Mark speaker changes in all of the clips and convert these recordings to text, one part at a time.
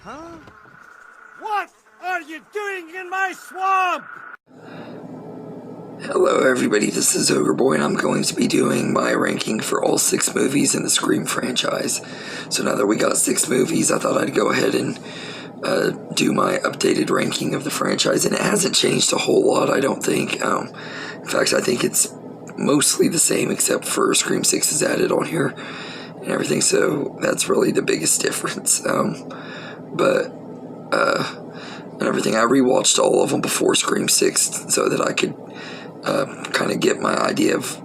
Speaker 1: Huh? What are you doing in my swamp?
Speaker 2: Hello everybody, this is Ogre Boy, and I'm going to be doing my ranking for all 6 movies in the Scream franchise. So now that we got 6 movies, I thought I'd go ahead and do my updated ranking of the franchise, and it hasn't changed a whole lot, I don't think. In fact, I think it's mostly the same, except for Scream 6 is added on here and everything, so that's really the biggest difference. And everything, I rewatched all of them before Scream 6 so that I could kind of get my idea of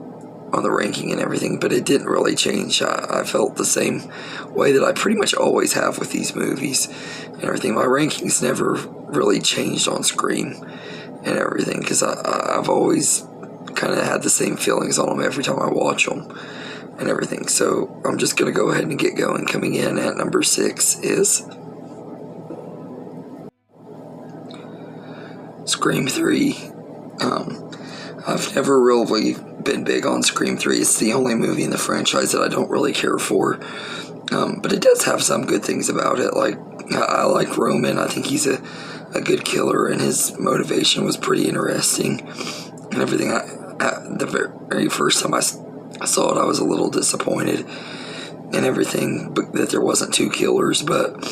Speaker 2: on the ranking and everything, but it didn't really change. I felt the same way that I pretty much always have with these movies and everything. My rankings never really changed on Scream and everything, because I've always kind of had the same feelings on them every time I watch them and everything. So I'm just going to go ahead and get going. Coming in at number 6 is Scream 3. I've never really been big on Scream 3. It's the only movie in the franchise that I don't really care for. But it does have some good things about it. Like, I like Roman. I think he's a good killer, and his motivation was pretty interesting and everything. The very first time I saw it, I was a little disappointed and everything, but that there wasn't 2 killers, but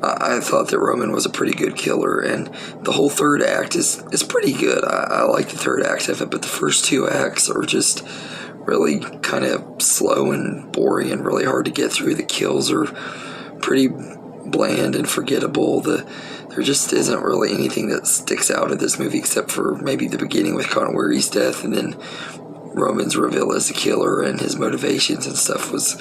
Speaker 2: I thought that Roman was a pretty good killer, and the whole third act is pretty good. I like the third act of it, but the first 2 acts are just really kind of slow and boring and really hard to get through. The kills are pretty bland and forgettable. There just isn't really anything that sticks out of this movie except for maybe the beginning with Conor Weary's death, and then Roman's reveal as a killer and his motivations and stuff was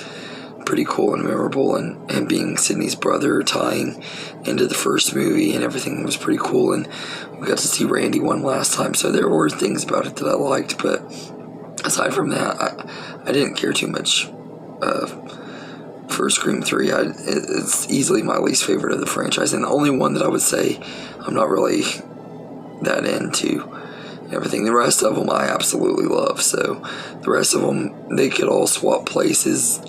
Speaker 2: pretty cool and memorable, and being Sidney's brother tying into the first movie and everything was pretty cool, and we got to see Randy one last time, so there were things about it that I liked, but aside from that, I didn't care too much for Scream 3. It's easily my least favorite of the franchise, and the only one that I would say I'm not really that into and everything. The rest of them I absolutely love, so the rest of them, they could all swap places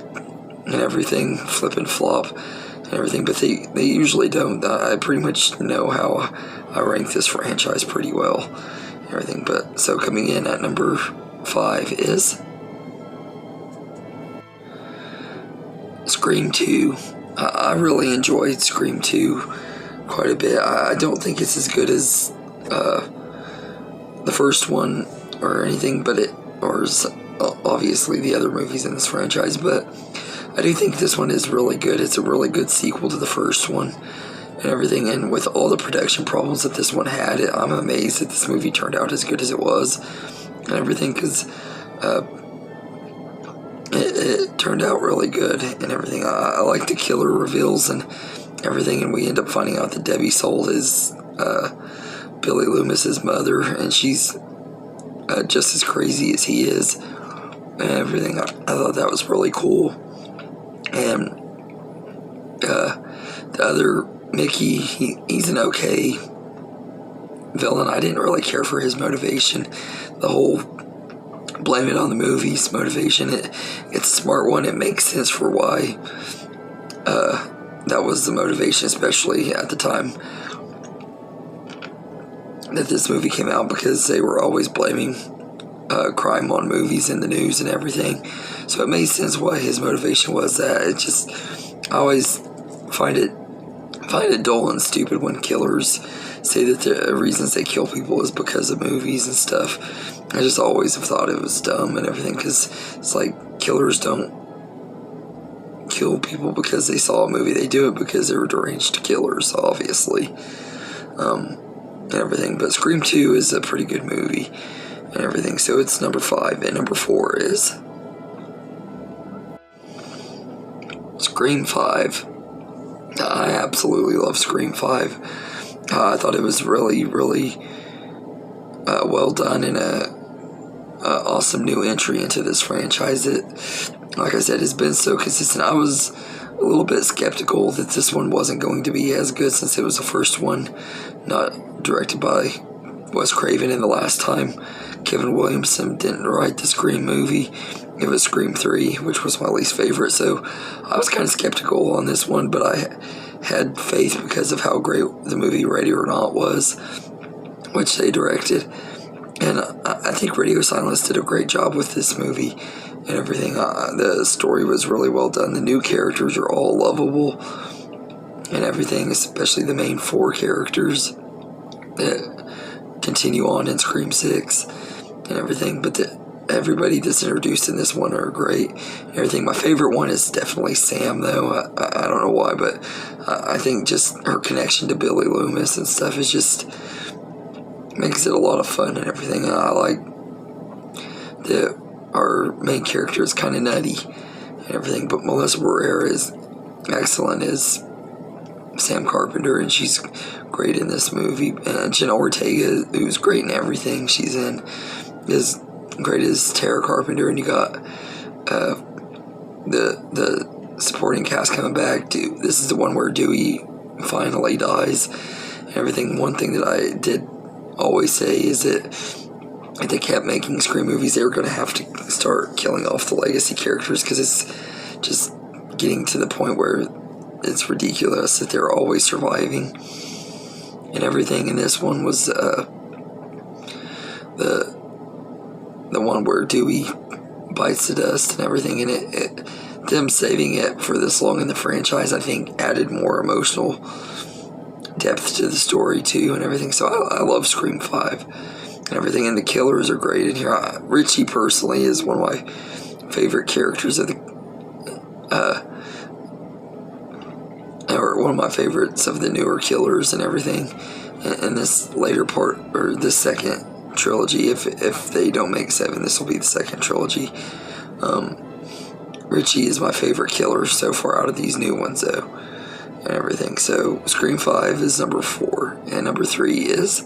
Speaker 2: and everything, flip and flop and everything, but they usually don't. I pretty much know how I rank this franchise pretty well and everything. But so coming in at number 5 is Scream 2. I really enjoyed Scream 2 quite a bit. I don't think it's as good as the first one or anything, but obviously the other movies in this franchise, but I do think this one is really good. It's a really good sequel to the first one and everything, and with all the production problems that this one had, I'm amazed that this movie turned out as good as it was and everything, because it turned out really good and everything. I like the killer reveals and everything, and we end up finding out that Debbie Soul is Billy Loomis's mother, and she's just as crazy as he is and everything. I thought that was really cool. And the other Mickey, he's an okay villain. I didn't really care for his motivation. The whole blame it on the movies motivation, it's a smart one. It makes sense for why that was the motivation, especially at the time that this movie came out, because they were always blaming crime on movies in the news and everything. So it made sense why his motivation was that. I always find it dull and stupid when killers say that the reasons they kill people is because of movies and stuff. I just always have thought it was dumb and everything, because it's like, killers don't kill people because they saw a movie. They do it because they were deranged killers, obviously, and everything. But Scream 2 is a pretty good movie and everything, so it's number 5, and number 4 is Scream 5. I absolutely love Scream 5. I thought it was really, really well done, and a awesome new entry into this franchise that, like I said, has been so consistent. I was a little bit skeptical that this one wasn't going to be as good, since it was the first one not directed by Wes Craven, and the last time Kevin Williamson didn't write the Scream movie it was Scream 3, which was my least favorite, so I was kind of skeptical on this one, but I had faith because of how great the movie Ready or Not was, which they directed. And I think Radio Silence did a great job with this movie and everything. The story was really well done. The new characters are all lovable and everything, especially the main 4 characters that continue on in Scream 6 and everything. But everybody that's introduced in this one are great and everything. My favorite one is definitely Sam, though. I don't know why, but I think just her connection to Billy Loomis and stuff is just makes it a lot of fun and everything. I like that our main character is kind of nutty and everything, but Melissa Barrera is excellent as Sam Carpenter, and she's great in this movie. Jenna Ortega, who's great in everything she's in, is great as Tara Carpenter, and you got the supporting cast coming back. This is the one where Dewey finally dies and everything. One thing that I did always say is that if they kept making Scream movies, they were going to have to start killing off the legacy characters, because it's just getting to the point where it's ridiculous that they're always surviving and everything. And this one was the one where Dewey bites the dust and everything, and them saving it for this long in the franchise, I think, added more emotional depth to the story too and everything. So I love Scream 5 and everything, and the killers are great in here. Richie personally is one of my favorite characters of or one of my favorites of the newer killers and everything in this later part, or this second trilogy. If they don't make 7, this will be the second trilogy. Richie is my favorite killer so far out of these new ones, though, and everything. So Scream 5 is number 4, and number 3 is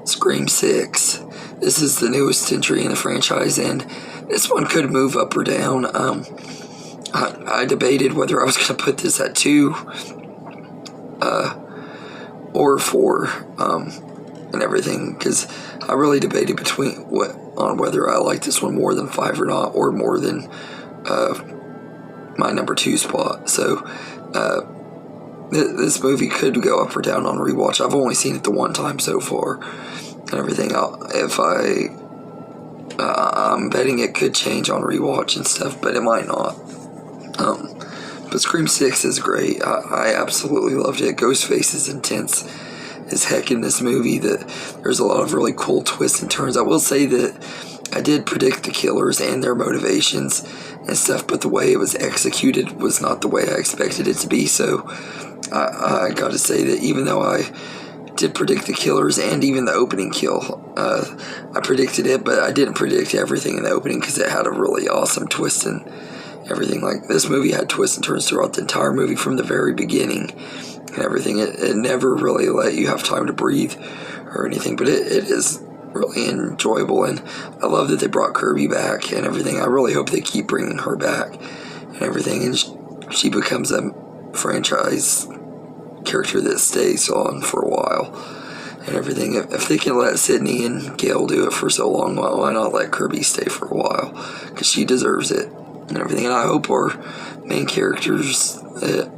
Speaker 2: Scream 6. This is the newest entry in the franchise, and this one could move up or down. I debated whether I was going to put this at 2 or 4 and everything, because I really debated on whether I like this one more than 5 or not, or more than my number 2 spot. So this movie could go up or down on rewatch. I've only seen it the one time so far and everything. I'm betting it could change on rewatch and stuff, but it might not. But Scream 6 is great. I absolutely loved it. Ghostface is intense as heck in this movie. There's a lot of really cool twists and turns. I will say that I did predict the killers and their motivations and stuff, but the way it was executed was not the way I expected it to be. So I gotta say that even though I did predict the killers and even the opening kill, I predicted it, but I didn't predict everything in the opening, because it had a really awesome twist and everything. Like, this movie had twists and turns throughout the entire movie from the very beginning and everything. It never really let you have time to breathe or anything, but it is really enjoyable, and I love that they brought Kirby back and everything. I really hope they keep bringing her back and everything, and she becomes a franchise character that stays on for a while and everything. If they can let Sydney and Gale do it for so long, why not let Kirby stay for a while, because she deserves it and everything. And I hope our main characters that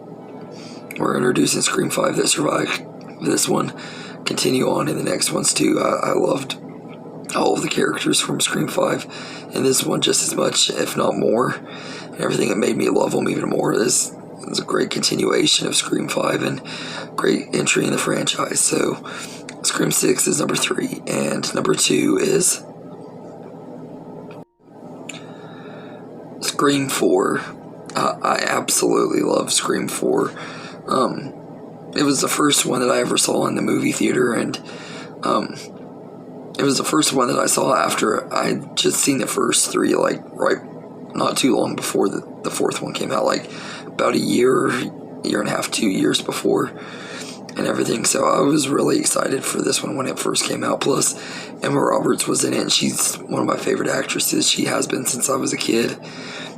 Speaker 2: we're introducing Scream 5 that survived this one continue on in the next ones too. I loved all of the characters from Scream 5 and this one just as much, if not more, and everything. It made me love them even more. This is a great continuation of Scream 5 and great entry in the franchise. So Scream 6 is number 3, and number 2 is Scream 4. I absolutely love Scream 4. It was the first one that I ever saw in the movie theater, and it was the first one that I saw after I'd just seen the first 3, like, right, not too long before the fourth one came out, like about a year and a half, 2 years before and everything. So I was really excited for this one when it first came out. Plus, Emma Roberts was in it, and she's one of my favorite actresses. She has been since I was a kid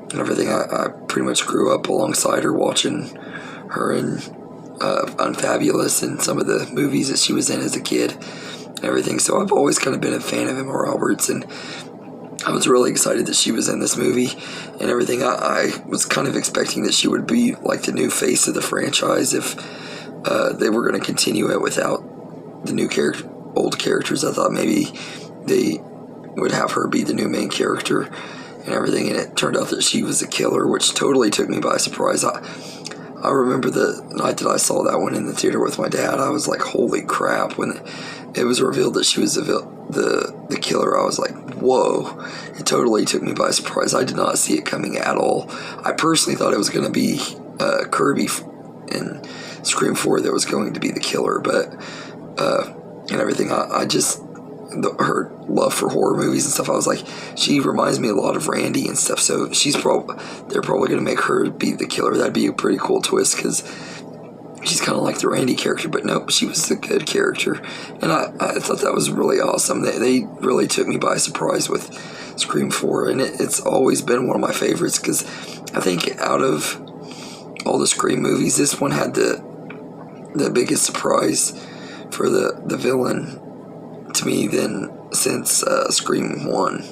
Speaker 2: and everything. I pretty much grew up alongside her, watching her in Unfabulous and some of the movies that she was in as a kid and everything. So I've always kind of been a fan of Emma Roberts, and I was really excited that she was in this movie and everything. I was kind of expecting that she would be like the new face of the franchise if they were going to continue it without the old characters. I thought maybe they would have her be the new main character and everything, and it turned out that she was a killer, which totally took me by surprise. I remember the night that I saw that one in the theater with my dad, I was like, holy crap. When it was revealed that she was the killer, I was like, whoa. It totally took me by surprise. I did not see it coming at all. I personally thought it was going to be Kirby in Scream 4 that was going to be the killer, but and everything, I just, her love for horror movies and stuff, I was like, she reminds me a lot of Randy and stuff, so they're probably going to make her be the killer. That'd be a pretty cool twist, because she's kind of like the Randy character, but nope, she was a good character, and I thought that was really awesome. They really took me by surprise with Scream 4, and it's always been one of my favorites, because I think out of all the Scream movies, this one had the biggest surprise for the villain to me than since Scream 1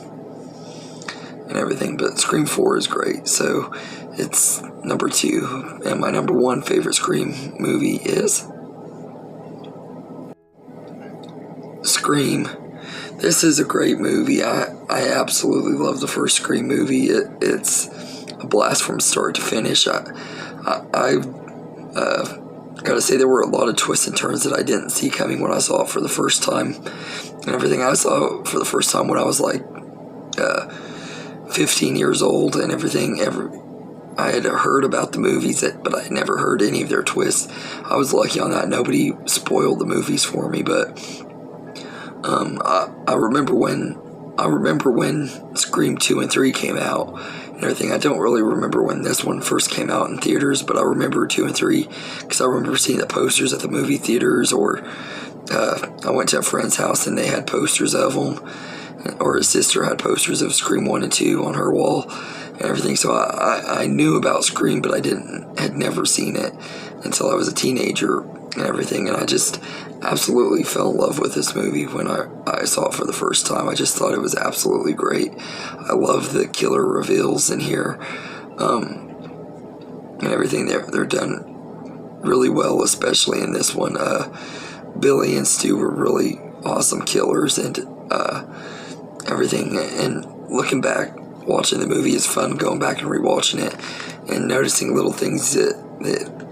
Speaker 2: and everything. But Scream 4 is great, so it's number 2, and my number 1 favorite Scream movie is Scream. This is a great movie. I absolutely love the first Scream movie. It's a blast from start to finish. I've gotta say, there were a lot of twists and turns that I didn't see coming when I saw it for the first time and everything. I saw it for the first time when I was like 15 years old and everything. I had heard about the movies, but I had never heard any of their twists. I was lucky on that. Nobody spoiled the movies for me, but I remember when Scream 2 and 3 came out and everything. I don't really remember when this one first came out in theaters, but I remember 2 and 3 because I remember seeing the posters at the movie theaters, or I went to a friend's house and they had posters of them, or his sister had posters of Scream 1 and 2 on her wall and everything. So I knew about Scream, but I had never seen it until I was a teenager and everything, and I just absolutely fell in love with this movie when I saw it for the first time. I just thought it was absolutely great. I love the killer reveals in here, and everything. They're done really well, especially in this one. Billy and Stu were really awesome killers, and everything. And looking back, watching the movie is fun, going back and rewatching it and noticing little things that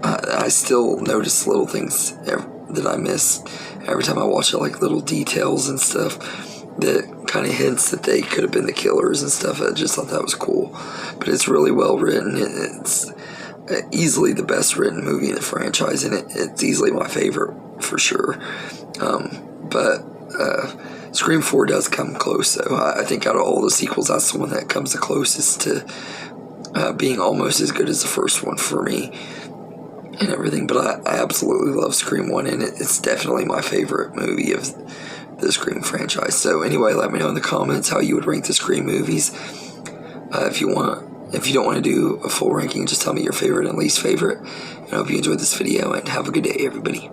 Speaker 2: I still notice little things that I miss every time I watch it, like little details and stuff that kind of hints that they could have been the killers and stuff. I just thought that was cool. But it's really well written. It's easily the best written movie in the franchise, and it's easily my favorite for sure. But Scream 4 does come close, though. I think out of all the sequels, that's the one that comes the closest to being almost as good as the first one for me and everything. But I absolutely love Scream 1, and it's definitely my favorite movie of the Scream franchise. So anyway, let me know in the comments how you would rank the Scream movies. If you don't want to do a full ranking, just tell me your favorite and least favorite. And I hope you enjoyed this video, and have a good day, everybody.